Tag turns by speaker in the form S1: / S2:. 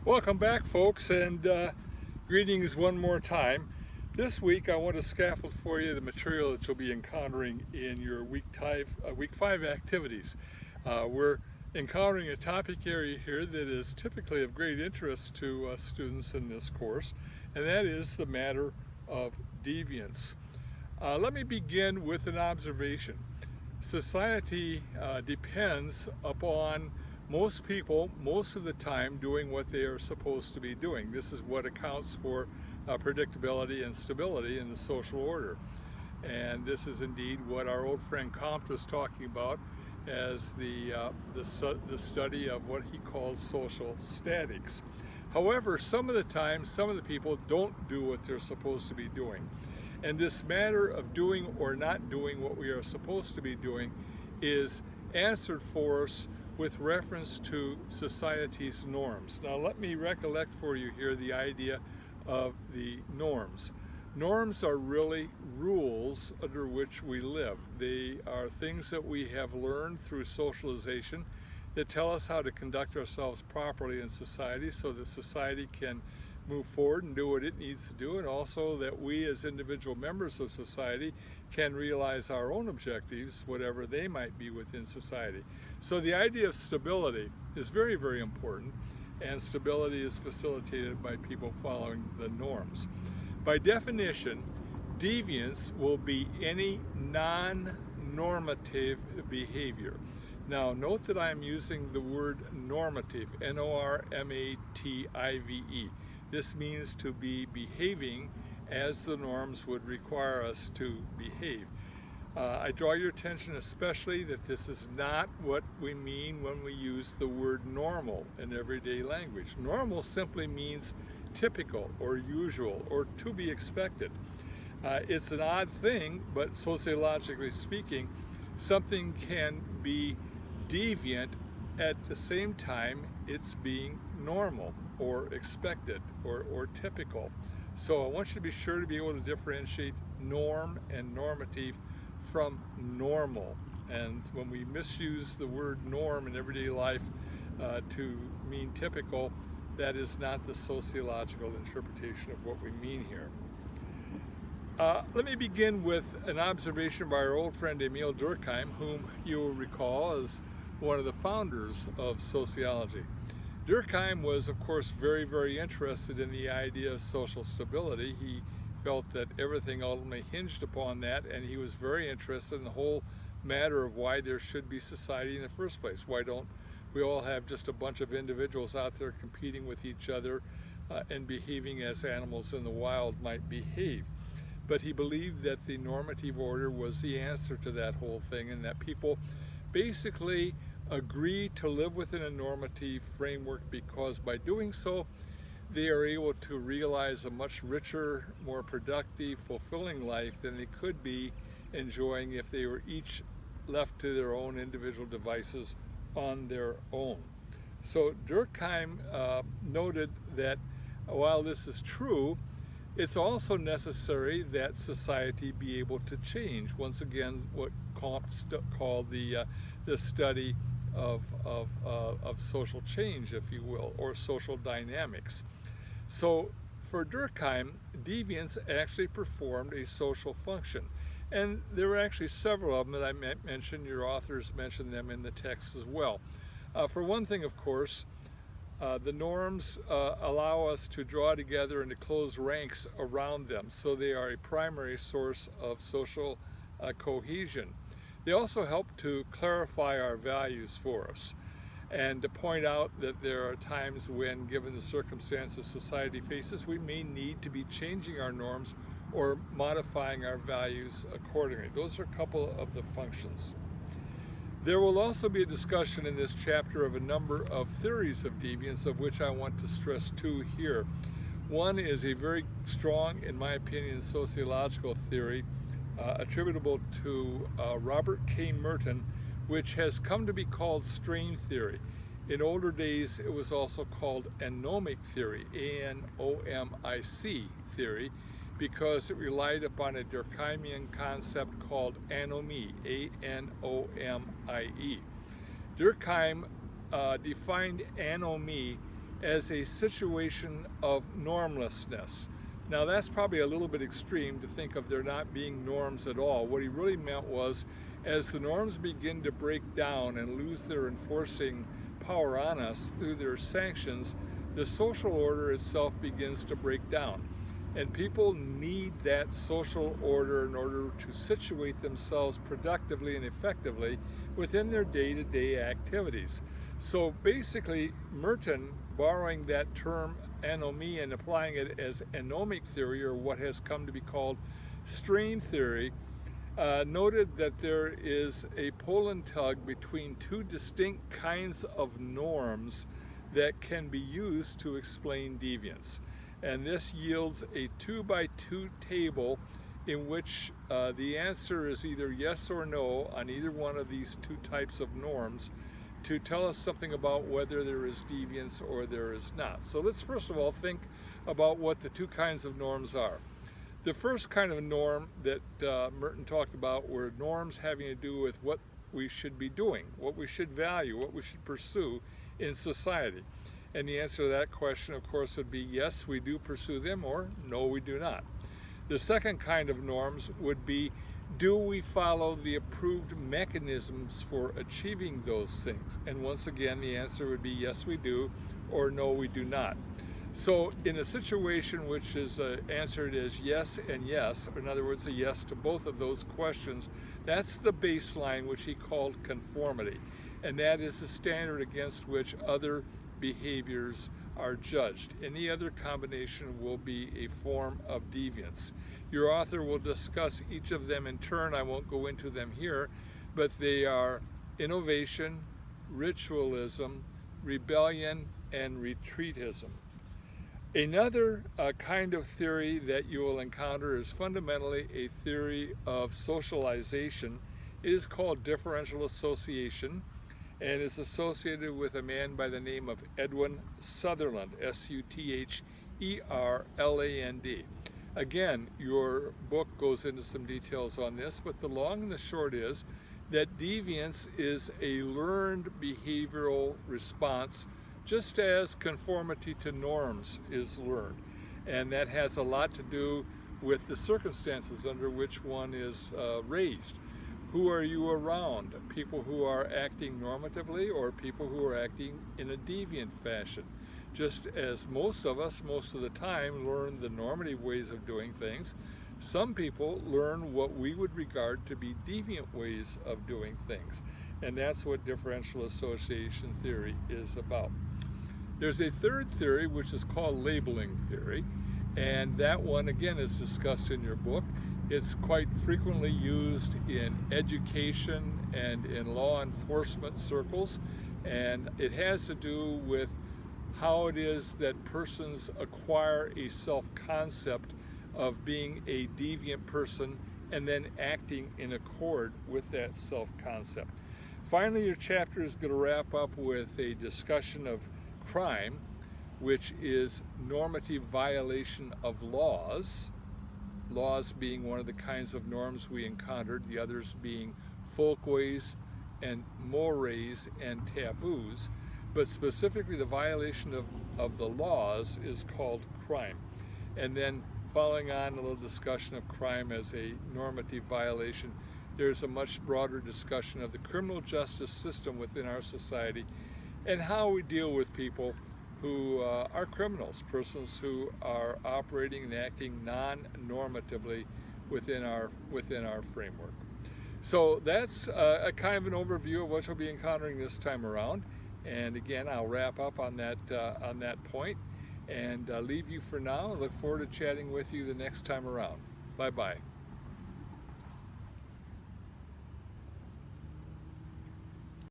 S1: Welcome back, folks, and greetings one more time. This week I want to scaffold for you the material that you'll be encountering in your week 5 activities. We're encountering a topic area here that is typically of great interest to students in this course, and that is the matter of deviance. Let me begin with an observation. Society depends upon most people, most of the time, doing what they are supposed to be doing. This is what accounts for predictability and stability in the social order. And this is indeed what our old friend Comte was talking about as the study of what he calls social statics. However, some of the time, some of the people don't do what they're supposed to be doing. And this matter of doing or not doing what we are supposed to be doing is answered for us with reference to society's norms. Now let me recollect for you here the idea of the norms. Norms are really rules under which we live. They are things that we have learned through socialization that tell us how to conduct ourselves properly in society so that society can move forward and do what it needs to do, and also that we as individual members of society can realize our own objectives, whatever they might be within society. So the idea of stability is very, very important, and stability is facilitated by people following the norms. By definition, deviance will be any non-normative behavior. Now note that I'm using the word normative, N-O-R-M-A-T-I-V-E. This means to be behaving as the norms would require us to behave. I draw your attention especially that this is not what we mean when we use the word normal in everyday language. Normal simply means typical or usual or to be expected. It's an odd thing, but sociologically speaking, something can be deviant at the same time it's being normal or expected or typical. So I want you to be sure to be able to differentiate norm and normative from normal. And when we misuse the word norm in everyday life to mean typical, that is not the sociological interpretation of what we mean here. Let me begin with an observation by our old friend Emil Durkheim, whom you will recall as one of the founders of sociology. Durkheim was, of course, very, very interested in the idea of social stability. He felt that everything ultimately hinged upon that, and he was very interested in the whole matter of why there should be society in the first place. Why don't we all have just a bunch of individuals out there competing with each other and behaving as animals in the wild might behave? But he believed that the normative order was the answer to that whole thing, and that people basically agree to live within a normative framework because by doing so they are able to realize a much richer, more productive, fulfilling life than they could be enjoying if they were each left to their own individual devices on their own. So Durkheim noted that while this is true, it's also necessary that society be able to change. Once again, what Comte called the study of social change, if you will, or social dynamics. So for Durkheim, deviance actually performed a social function. And there were actually several of them that I mentioned. Your authors mentioned them in the text as well. For one thing, of course, the norms allow us to draw together and to close ranks around them, so they are a primary source of social cohesion. They also help to clarify our values for us and to point out that there are times when, given the circumstances society faces, we may need to be changing our norms or modifying our values accordingly. Those are a couple of the functions. There will also be a discussion in this chapter of a number of theories of deviance, of which I want to stress two here. One is a very strong, in my opinion, sociological theory attributable to Robert K. Merton, which has come to be called strain theory. In older days, it was also called anomic theory, A-N-O-M-I-C theory, because it relied upon a Durkheimian concept called anomie, A-N-O-M-I-E. Durkheim defined anomie as a situation of normlessness. Now that's probably a little bit extreme to think of there not being norms at all. What he really meant was, as the norms begin to break down and lose their enforcing power on us through their sanctions, the social order itself begins to break down. And people need that social order in order to situate themselves productively and effectively within their day-to-day activities. So basically, Merton, borrowing that term anomie and applying it as anomic theory, or what has come to be called strain theory, noted that there is a pull and tug between two distinct kinds of norms that can be used to explain deviance. And this yields a 2x2 table in which the answer is either yes or no on either one of these two types of norms to tell us something about whether there is deviance or there is not. So let's first of all think about what the two kinds of norms are. The first kind of norm that Merton talked about were norms having to do with what we should be doing, what we should value, what we should pursue in society. And the answer to that question, of course, would be yes, we do pursue them, or no, we do not. The second kind of norms would be, do we follow the approved mechanisms for achieving those things? And once again, the answer would be yes, we do, or no, we do not. So in a situation which is answered as yes and yes, or in other words, a yes to both of those questions, that's the baseline which he called conformity. And that is the standard against which other behaviors are judged. Any other combination will be a form of deviance. Your author will discuss each of them in turn. I won't go into them here, but they are innovation, ritualism, rebellion, and retreatism. Another kind of theory that you will encounter is fundamentally a theory of socialization. It is called differential association, and is associated with a man by the name of Edwin Sutherland, S-U-T-H-E-R-L-A-N-D. Again, your book goes into some details on this, but the long and the short is that deviance is a learned behavioral response, just as conformity to norms is learned. And that has a lot to do with the circumstances under which one is raised. Who are you around? People who are acting normatively or people who are acting in a deviant fashion? Just as most of us, most of the time, learn the normative ways of doing things, some people learn what we would regard to be deviant ways of doing things. And that's what differential association theory is about. There's a third theory which is called labeling theory, and that one again is discussed in your book. It's quite frequently used in education and in law enforcement circles, and it has to do with how it is that persons acquire a self-concept of being a deviant person and then acting in accord with that self-concept. Finally, your chapter is going to wrap up with a discussion of crime, which is normative violation of laws. Laws being one of the kinds of norms we encountered, the others being folkways and mores and taboos, but specifically the violation of the laws is called crime. And then following on a little discussion of crime as a normative violation, there's a much broader discussion of the criminal justice system within our society and how we deal with people who are criminals, persons who are operating and acting non-normatively within our framework. So that's a kind of an overview of what you'll be encountering this time around. And again, I'll wrap up on that point and leave you for now. I look forward to chatting with you the next time around. Bye-bye.